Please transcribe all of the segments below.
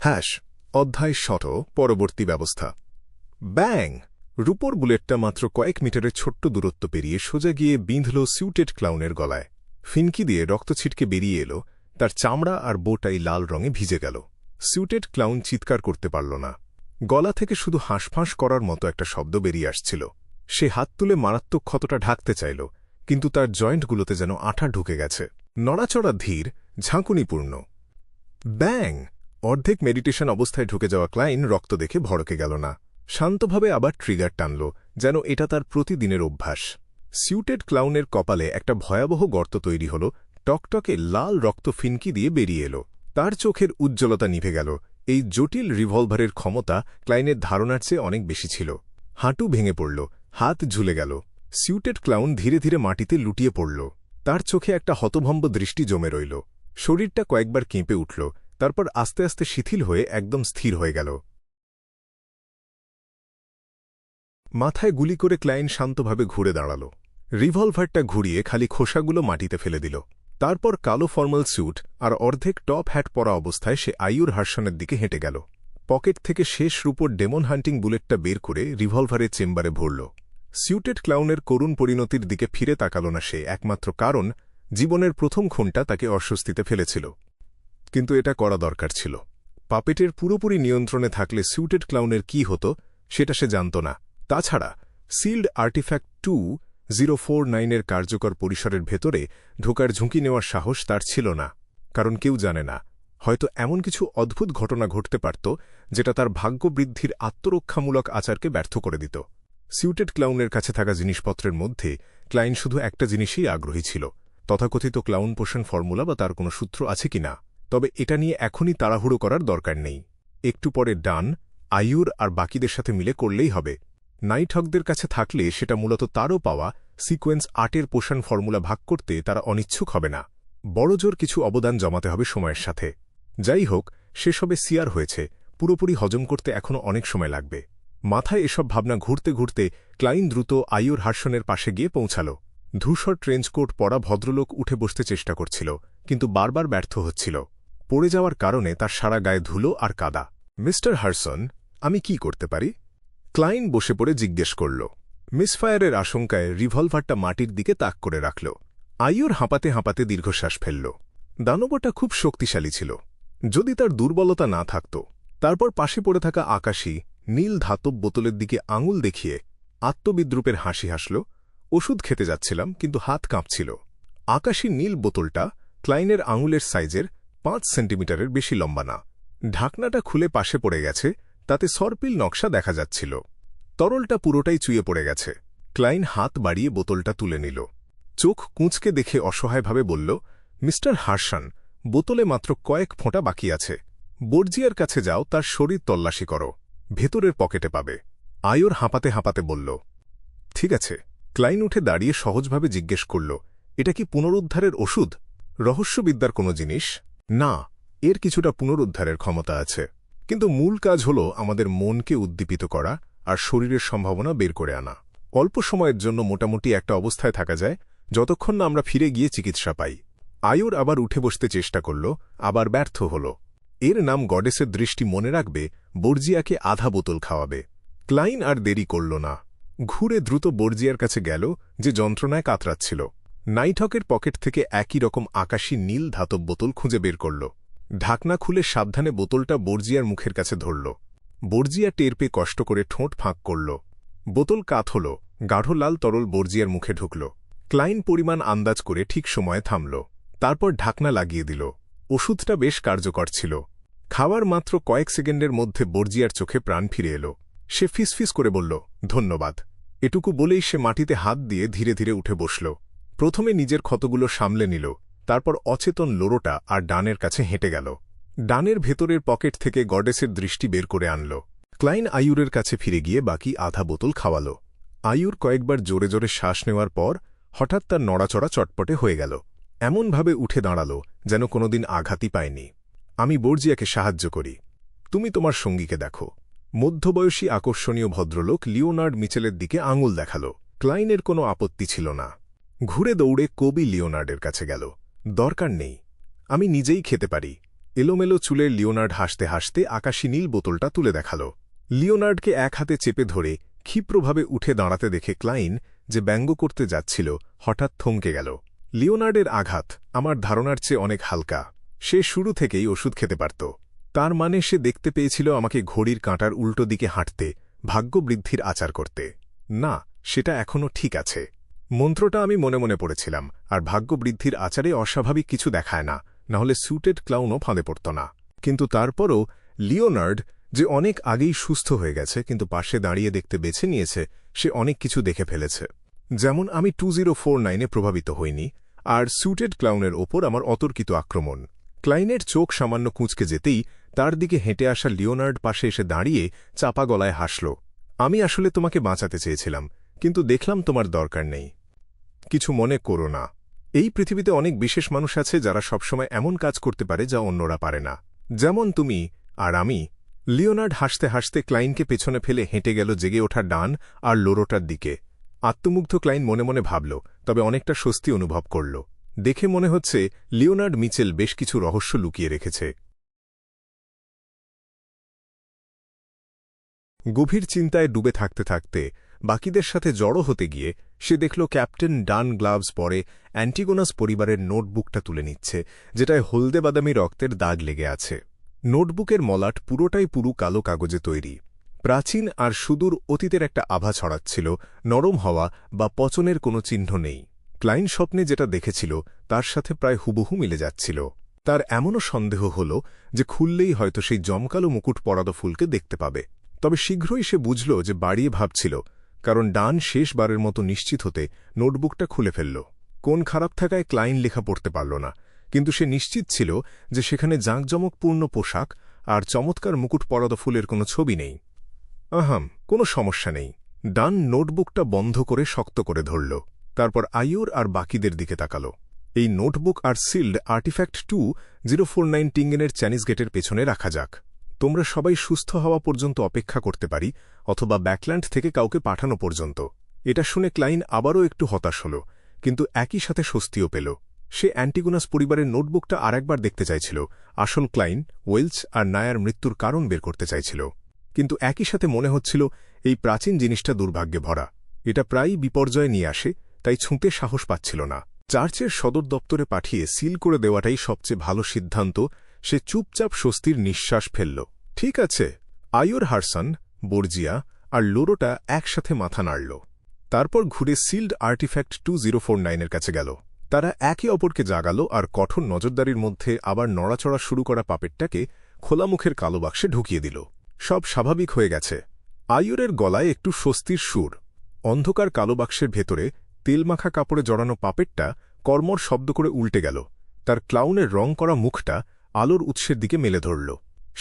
Hash অধ্যায় শত পরবর্তী ব্যবস্থা। ব্যাং! রূপোর বুলেটটা মাত্র কয়েক মিটারের ছোট্ট দূরত্ব পেরিয়ে সোজা গিয়ে বিঁধল সিউটেড ক্লাউনের গলায়। ফিনকি দিয়ে রক্ত ছিটকে বেরিয়ে এলো, তার চামড়া আর বোটাই লাল রঙে ভিজে গেল। সিউটেড ক্লাউন চিৎকার করতে পারল না। গলা থেকে শুধু হাঁসফাঁস করার মতো একটা শব্দ বেরিয়ে আসছিল। সে হাত তুলে মারাত্মক ক্ষতটা ঢাকতে চাইল, কিন্তু তার জয়েন্টগুলোতে যেন আঠা ঢুকে গেছে। নড়াচড়া ধীর, ঝাঁকুনিপূর্ণ। ব্যাং! অর্ধেক মেডিটেশন অবস্থায় ঢুকে যাওয়া ক্লাইন রক্ত দেখে ভড়কে গেল না। শান্তভাবে আবার ট্রিগার টানল, যেন এটা তার প্রতিদিনের অভ্যাস। সিউটেড ক্লাউনের কপালে একটা ভয়াবহ গর্ত তৈরি হল, টকটকে লাল রক্ত ফিনকি দিয়ে বেরিয়ে এলো। তার চোখের উজ্জ্বলতা নিভে গেল। এই জটিল রিভলভারের ক্ষমতা ক্লাইনের ধারণার চেয়ে অনেক বেশি ছিল। হাঁটু ভেঙে পড়ল, হাত ঝুলে গেল। সিউটেড ক্লাউন ধীরে ধীরে মাটিতে লুটিয়ে পড়ল। তার চোখে একটা হতভম্ব দৃষ্টি জমে রইল। শরীরটা কয়েকবার কেঁপে উঠল, তারপর আস্তে আস্তে শিথিল হয়ে একদম স্থির হয়ে গেল। মাথায় গুলি করে ক্লাইন শান্তভাবে ঘুরে দাঁড়াল। রিভলভারটা ঘুরিয়ে খালি খোসাগুলো মাটিতে ফেলে দিল। তারপর কালো ফর্মাল স্যুট আর অর্ধেক টপ হ্যাট পরা অবস্থায় সে আইয়ুর হার্সনের দিকে হেঁটে গেল। পকেট থেকে শেষ রূপোর ডেমন হান্টিং বুলেটটা বের করে রিভলভারের চেম্বারে ভরল। সিউটেড ক্লাউনের করুণ পরিণতির দিকে ফিরে তাকাল না সে, একমাত্র কারণ জীবনের প্রথম খুনটা তাকে অস্বস্তিতে ফেলেছিল। কিন্তু এটা করা দরকার ছিল। পাপেটের পুরোপুরি নিয়ন্ত্রণে থাকলে সিউটেড ক্লাউনের কি হতো সেটা সে জানত না। তাছাড়া সিল্ড আর্টিফ্যাক্ট 2049-এর কার্যকর পরিসরের ভেতরে ঢোকার ঝুঁকি নেওয়ার সাহস তার ছিল না, কারণ কেউ জানে না, হয়তো এমন কিছু অদ্ভুত ঘটনা ঘটতে পারত যেটা তার ভাগ্যবৃদ্ধির আত্মরক্ষামূলক আচারকে ব্যর্থ করে দিত। সিউটেড ক্লাউনের কাছে থাকা জিনিসপত্রের মধ্যে ক্লাইন শুধু একটা জিনিসেই আগ্রহী ছিল, তথাকথিত ক্লাউন পোষণ ফর্মুলা বা তার কোনো সূত্র আছে কিনা। তবে এটা নিয়ে এখনই তাড়াহুড়ো করার দরকার নেই। একটু পরে ডান, আইয়ুর আর বাকিদের সাথে মিলে করলেই হবে। নাইটহকদের কাছে থাকলে সেটা মূলত তারও পাওয়া সিকোয়েন্স 8-এর পোষণ ফর্মুলা ভাগ করতে তারা অনিচ্ছুক হবে না। বড়জোর কিছু অবদান জমাতে হবে সময়ের সাথে। যাই হোক, সেসবে সিয়ার হয়েছে, পুরোপুরি হজম করতে এখনও অনেক সময় লাগবে। মাথায় এসব ভাবনা ঘুরতে ঘুরতে ক্লাইন দ্রুত আইয়ুর হার্সনের পাশে গিয়ে পৌঁছাল। ধূসর ট্রেঞ্চকোট পরা ভদ্রলোক উঠে বসতে চেষ্টা করছিল, কিন্তু বারবার ব্যর্থ হচ্ছিল। পড়ে যাওয়ার কারণে তার সারা গায়ে ধুলো আর কাদা। মিস্টার হার্সন, আমি কি করতে পারি? ক্লাইন বসে পড়ে জিজ্ঞেস করল। মিসফায়ারের আশঙ্কায় রিভলভারটা মাটির দিকে তাক করে রাখল। আইয়ুর হাঁপাতে হাঁপাতে দীর্ঘশ্বাস ফেলল। দানবটা খুব শক্তিশালী ছিল, যদি তার দুর্বলতা না থাকত। তারপর পাশে পড়ে থাকা আকাশী নীল ধাতব বোতলের দিকে আঙুল দেখিয়ে আত্মবিদ্রুপের হাসি হাসল। ওষুধ খেতে যাচ্ছিলাম, কিন্তু হাত কাঁপছিল। আকাশী নীল বোতলটা ক্লাইনের আঙুলের সাইজের 5 সেন্টিমিটারের বেশি লম্বা না। ঢাকনাটা খুলে পাশে পড়ে গেছে, তাতে সর্পিল নকশা দেখা যাচ্ছিল। তরলটা পুরোটাই চুইয়ে পড়ে গেছে। ক্লাইন হাত বাড়িয়ে বোতলটা তুলে নিল। চোখ কুঁচকে দেখে অসহায়ভাবে বলল, মিস্টার হার্সন, বোতলে মাত্র কয়েক ফোঁটা বাকি আছে। বর্জিয়ার কাছে যাও, তার শরীর তল্লাশি করো, ভেতরের পকেটে পাবে। আইয়ুর হাঁপাতে হাঁপাতে বলল, ঠিক আছে। ক্লাইন উঠে দাঁড়িয়ে সহজভাবে জিজ্ঞেস করল, এটা কি পুনরুদ্ধারের ওষুধ? রহস্যবিদ্যার কোনো জিনিস? না, এর কিছুটা পুনরুদ্ধারের ক্ষমতা আছে, কিন্তু মূল কাজ হল আমাদের মনকে উদ্দীপিত করা আর শরীরের সম্ভাবনা বের করে আনা। অল্প সময়ের জন্য মোটামুটি একটা অবস্থায় থাকা যায়, যতক্ষণ না আমরা ফিরে গিয়ে চিকিৎসা পাই। আইয়ুর আবার উঠে বসতে চেষ্টা করল, আবার ব্যর্থ হল। এর নাম গডেসের দৃষ্টি মনে রাখবে, বর্জিয়াকে আধা বোতল খাওয়াবে। ক্লাইন আর দেরি করল না। ঘুরে দ্রুত বর্জিয়ার কাছে গেল, যে যন্ত্রণায় কাতরাচ্ছিল। নাইটহকের পকেট থেকে একই রকম আকাশী নীল ধাতব বোতল খুঁজে বের করল। ঢাকনা খুলে সাবধানে বোতলটা বর্জিয়ার মুখের কাছে ধরল। বর্জিয়া টের পেয়ে কষ্ট করে ঠোঁট ফাঁক করল। বোতল কাত হল, গাঢ় লাল তরল বর্জিয়ার মুখে ঢুকল। ক্লাইন পরিমাণ আন্দাজ করে ঠিক সময়ে থামল। তারপর ঢাকনা লাগিয়ে দিল। ওষুধটা বেশ কার্যকর ছিল। খাওয়ার মাত্র কয়েক সেকেন্ডের মধ্যে বর্জিয়ার চোখে প্রাণ ফিরে এলো। সে ফিসফিস করে বলল, ধন্যবাদ। এটুকু বলেই সে মাটিতে হাত দিয়ে ধীরে ধীরে উঠে বসল। প্রথমে নিজের ক্ষতগুলো সামলে নিল, তারপর অচেতন লোরোটা আর ডানের কাছে হেঁটে গেল। ডানের ভেতরের পকেট থেকে গডেসের দৃষ্টি বের করে আনল। ক্লাইন আইয়ুরের কাছে ফিরে গিয়ে বাকি আধা বোতল খাওয়াল। আইয়ুর কয়েকবার জোরে জোরে শ্বাস নেওয়ার পর হঠাৎ তার নড়াচড়া চটপটে হয়ে গেল। এমনভাবে উঠে দাঁড়াল যেন কোনোদিন আঘাতই পায়নি। আমি বর্জিয়াকে সাহায্য করি, তুমি তোমার সঙ্গীকে দেখো। মধ্যবয়সী আকর্ষণীয় ভদ্রলোক লিওনার্ড মিচেলের দিকে আঙুল দেখাল। ক্লাইনের কোনো আপত্তি ছিল না। ঘুরে দৌড়ে কবি লিওনার্ডের কাছে গেল। দরকার নেই, আমি নিজেই খেতে পারি। এলোমেলো চুলের লিওনার্ড হাসতে হাসতে আকাশী নীল বোতলটা তুলে দেখাল। লিওনার্ডকে এক হাতে চেপে ধরে ক্ষিপ্রভাবে উঠে দাঁড়াতে দেখে ক্লাইন, যে ব্যঙ্গ করতে যাচ্ছিল, হঠাৎ থমকে গেল। লিওনার্ডের আঘাত আমার ধারণার চেয়ে অনেক হালকা। সে শুরু থেকেই ওষুধ খেতে পারত। তার মানে সে দেখতে পেয়েছিল আমাকে ঘড়ির কাঁটার উল্টো দিকে হাঁটতে, ভাগ্যবৃদ্ধির আচার করতে। না, সেটা এখনও ঠিক আছে। মন্ত্রটা আমি মনে মনে পড়েছিলাম, আর ভাগ্যবৃদ্ধির আচারে অস্বাভাবিক কিছু দেখায় না, নাহলে স্যুটেড ক্লাউনও ফাঁদে পড়ত না। কিন্তু তারপরও লিওনার্ড, যে অনেক আগেই সুস্থ হয়ে গেছে কিন্তু পাশে দাঁড়িয়ে দেখতে বেছে নিয়েছে, সে অনেক কিছু দেখে ফেলেছে। যেমন আমি 2049-এ প্রভাবিত হইনি, আর স্যুটেড ক্লাউনের ওপর আমার অতর্কিত আক্রমণ। ক্লাইনের চোখ সামান্য কুঁচকে যেতেই তার দিকে হেঁটে আসা লিওনার্ড পাশে এসে দাঁড়িয়ে চাপা গলায় হাসল। আমি আসলে তোমাকে বাঁচাতে চেয়েছিলাম, কিন্তু দেখলাম তোমার দরকার নেই। কিছু মনে করো না। এই পৃথিবীতে অনেক বিশেষ মানুষ আছে যারা সবসময় এমন কাজ করতে পারে যা অন্যরা পারে না, যেমন তুমি আর আমি। লিওনার্ড হাসতে হাসতে ক্লাইনকে পেছনে ফেলে হেঁটে গেল জেগে ওঠা ডান আর লোরোটার দিকে। আত্মমুগ্ধ ক্লাইন মনে মনে ভাবল, তবে অনেকটা স্বস্তি অনুভব করল। দেখে মনে হচ্ছে লিওনার্ড মিচেল বেশ কিছু রহস্য লুকিয়ে রেখেছে। গভীর চিন্তায় ডুবে থাকতে থাকতে বাকিদের সাথে জড়ো হতে গিয়ে সে দেখল ক্যাপ্টেন ডান গ্লাভস পরে অ্যান্টিগোনাস পরিবারের নোটবুকটা তুলে নিচ্ছে, যেটায় হলদে বাদামি রক্তের দাগ লেগে আছে। নোটবুকের মলাট পুরোটাই পুরু কালো কাগজে তৈরি। প্রাচীন আর সুদূর অতীতের একটা আভা ছড়াচ্ছিল, নরম হওয়া বা পচনের কোনো চিহ্ন নেই। ক্লাইন স্বপ্নে যেটা দেখেছিল তার সাথে প্রায় হুবহু মিলে যাচ্ছিল। তার এমনও সন্দেহ হল যে খুললেই হয়তো সেই জমকালো মুকুট পরাদ ফুলকে দেখতে পাবে। তবে শীঘ্রই সে বুঝল যে বাড়িয়ে ভাবছিল, কারণ ডান শেষবারের মতো নিশ্চিত হতে নোটবুকটা খুলে ফেলল। কোন খারাপ থাকায় ক্লাইন লেখা পড়তে পারল না, কিন্তু সে নিশ্চিত ছিল যে সেখানে জাঁকজমকপূর্ণ পোশাক আর চমৎকার মুকুট পরাদ ফুলের কোনো ছবি নেই। কোনো সমস্যা নেই। ডান নোটবুকটা বন্ধ করে শক্ত করে ধরল, তারপর আইওর আর বাকিদের দিকে তাকাল। এই নোটবুক আর সিল্ড আর্টিফ্যাক্ট 2049 টিঙ্গেনের চ্যানিস গেটের পেছনে রাখা যাক। তোমরা সবাই সুস্থ হওয়া পর্যন্ত অপেক্ষা করতে পারি, অথবা ব্যাকল্যান্ড থেকে কাউকে পাঠানো পর্যন্ত। এটা শুনে ক্লাইন আবারও একটু হতাশ হল, কিন্তু একই সাথে স্বস্তিও পেল। সে অ্যান্টিগোনাস পরিবারের নোটবুকটা আরেকবার দেখতে চাইছিল। আসল ক্লাইন, ওয়েলস আর নায়ার মৃত্যুর কারণ বের করতে চাইছিল। কিন্তু একই সাথে মনে হচ্ছিল এই প্রাচীন জিনিসটা দুর্ভাগ্যে ভরা। এটা প্রায়ই বিপর্যয় নিয়ে আসে, তাই ছুঁতে সাহস পাচ্ছিল না। চার্চের সদর দপ্তরে পাঠিয়ে সিল করে দেওয়াটাই সবচেয়ে ভালো সিদ্ধান্ত। সে চুপচাপ স্বস্তির নিঃশ্বাস ফেলল। ঠিক আছে। আইওর হারসন, বর্জিয়া আর লোরোটা একসাথে মাথা নাড়ল। তারপর ঘুরে সিল্ড আর্টিফ্যাক্ট 2049-এর কাছে গেল। তারা একে অপরকে জাগাল আর কঠোর নজরদারির মধ্যে আবার নড়াচড়া শুরু করা পাপেটটাকে খোলা মুখের কালো বাক্সে ঢুকিয়ে দিল। সব স্বাভাবিক হয়ে গেছে। আইওরের গলায় একটু স্বস্তির সুর। অন্ধকার কালো বাক্সের ভেতরে তেলমাখা কাপড়ে জড়ানো পাপেটটা কর্মর শব্দ করে উল্টে গেল। তার ক্লাউনের রং করা মুখটা আলোর উৎসের দিকে মেলে ধরল।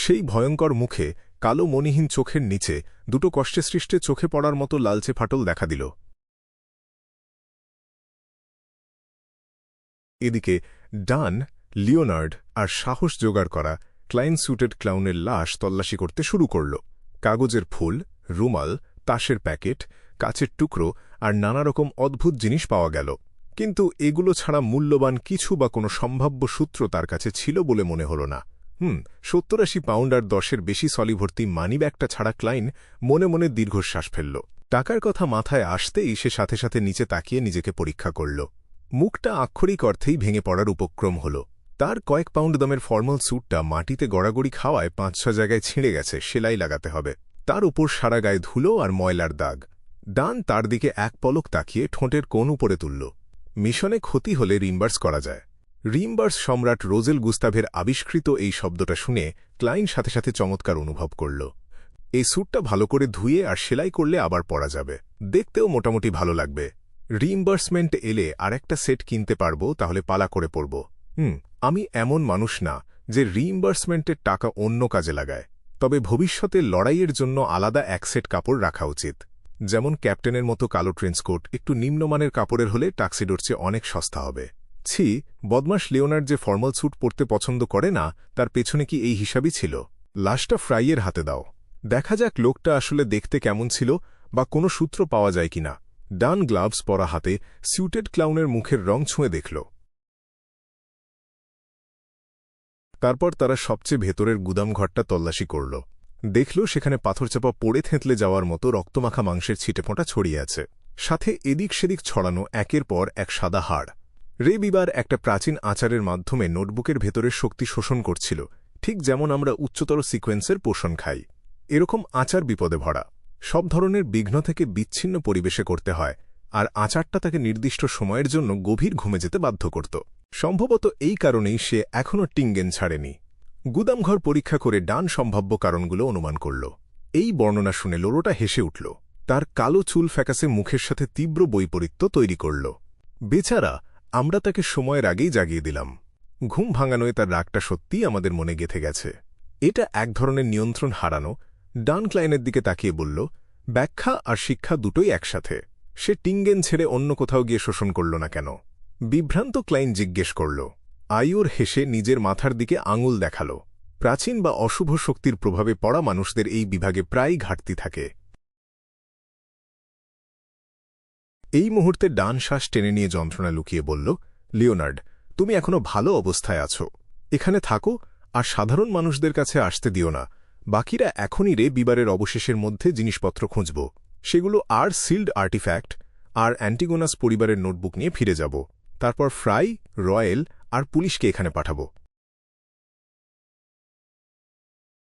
সেই ভয়ঙ্কর মুখে কালো মণিহীন চোখের নিচে দুটো কষ্টে সৃষ্টে চোখে পড়ার মতো লালচে ফাটল দেখা দিল। এদিকে ডান, লিওনার্ড আর সাহস জোগাড় করা ক্লাইন স্যুটেড ক্লাউনের লাশ তল্লাশি করতে শুরু করল। কাগজের ফুল, রুমাল, তাসের প্যাকেট, কাচের টুকরো আর নানা রকম অদ্ভুত জিনিস পাওয়া গেল। কিন্তু এগুলো ছাড়া মূল্যবান কিছু বা কোনো সম্ভাব্য সূত্র তার কাছে ছিল বলে মনে হল না। 70-80 পাউন্ড আর 10-এর বেশি সলিভর্তি মানিব্যাগটা ছাড়া ক্লাইন মনে মনে দীর্ঘশ্বাস ফেলল। টাকার কথা মাথায় আসতেই সে সাথে সাথে নিচে তাকিয়ে নিজেকে পরীক্ষা করল। মুখটা আক্ষরিক অর্থেই ভেঙে পড়ার উপক্রম হল। তার কয়েক পাউন্ড দামের ফর্মাল স্যুটটা মাটিতে গড়াগড়ি খাওয়ায় 5-6 জায়গায় ছিঁড়ে গেছে, সেলাই লাগাতে হবে। তার উপর সারা গায়ে ধুলো আর ময়লার দাগ। ডান তার দিকে এক পলক তাকিয়ে ঠোঁটের কোণ উপরে তুলল। মিশনে ক্ষতি হলে রিম্বার্স করা যায়। রিম্বার্স সম্রাট রোজেল গুস্তাভের আবিষ্কৃত এই শব্দটা শুনে ক্লাইন সাথে সাথে চমৎকার অনুভব করল। এই স্যুটটা ভালো করে ধুয়ে আর সেলাই করলে আবার পরা যাবে, দেখতেও মোটামুটি ভালো লাগবে। রিইম্বার্সমেন্ট এলে আরেকটা সেট কিনতে পারব, তাহলে পালা করে পড়ব। আমি এমন মানুষ না যে রিইম্বার্সমেন্টের টাকা অন্য কাজে লাগায়। তবে ভবিষ্যতে লড়াইয়ের জন্য আলাদা এক সেট কাপড় রাখা উচিত। যেমন ক্যাপ্টেনের মতো কালো ট্রেন্সকোট একটু নিম্নমানের কাপড়ের হলে টাক্সিডোর চেয়ে অনেক সস্তা হবে। ছি, বদমাশ লিওনার্ড যে ফর্মাল স্যুট পরতে পছন্দ করে না, তার পেছনে কি এই হিসাবই ছিল? লাশটা ফ্রাইয়ের হাতে দাও, দেখা যাক লোকটা আসলে দেখতে কেমন ছিল বা কোনো সূত্র পাওয়া যায় কিনা। ডান গ্লাভস পরা হাতে স্যুটেড ক্লাউনের মুখের রং ছুঁয়ে দেখল। তারপর তারা সবচেয়ে ভেতরের গুদামঘরটা তল্লাশি করল। দেখল সেখানে পাথরচাপা পড়ে থেঁতলে যাওয়ার মতো রক্তমাখা মাংসের ছিটেফোঁটা ছড়িয়ে আছে, সাথে এদিক সেদিক ছড়ানো একের পর এক সাদা হাড়। রে বিবার একটা প্রাচীন আচারের মাধ্যমে নোটবুকের ভেতরের শক্তি শোষণ করছিল, ঠিক যেমন আমরা উচ্চতর সিকোয়েন্সের পোষণ খাই। এরকম আচার বিপদে ভরা, সব ধরনের বিঘ্ন থেকে বিচ্ছিন্ন পরিবেশে করতে হয়, আর আচারটা তাকে নির্দিষ্ট সময়ের জন্য গভীর ঘুমে যেতে বাধ্য করত। সম্ভবত এই কারণেই সে এখনও টিঙ্গেন ছাড়েনি। গুদামঘর পরীক্ষা করে ডান সম্ভাব্য কারণগুলো অনুমান করল। এই বর্ণনা শুনে লোরোটা হেসে উঠল। তার কালো চুল ফ্যাকাসে মুখের সাথে তীব্র বৈপরীত্য তৈরি করল। বেচারা, আমরা তাকে সময়ের আগেই জাগিয়ে দিলাম। ঘুম ভাঙানোয় তার রাগটা সত্যিই আমাদের মনে গেঁথে গেছে। এটা এক ধরনের নিয়ন্ত্রণ হারানো। ডান ক্লাইনের দিকে তাকিয়ে বলল, ব্যাখ্যা আর শিক্ষা দুটোই একসাথে। সে টিঙ্গেন ছেড়ে অন্য কোথাও গিয়ে শোষণ করল না কেন? বিভ্রান্ত ক্লাইন জিজ্ঞেস করল। আইওর হেসে নিজের মাথার দিকে আঙুল দেখাল। প্রাচীন বা অশুভ শক্তির প্রভাবে পড়া মানুষদের এই বিভাগে প্রায়ই ঘাটতি থাকে। এই মুহূর্তে ডান শ্বাস টেনে নিয়ে যন্ত্রণা লুকিয়ে বলল, লিওনার্ড, তুমি এখনো ভালো অবস্থায় আছো। এখানে থাকো আর সাধারণ মানুষদের কাছে আসতে দিও না। বাকিরা এখনই রে বিবারের অবশেষের মধ্যে জিনিসপত্র খুঁজব। সেগুলো আর সিল্ড আর্টিফ্যাক্ট আর অ্যান্টিগোনাস পরিবারের নোটবুক নিয়ে ফিরে যাব। তারপর ফ্রাই, রয়েল আর পুলিশকে এখানে পাঠাবো।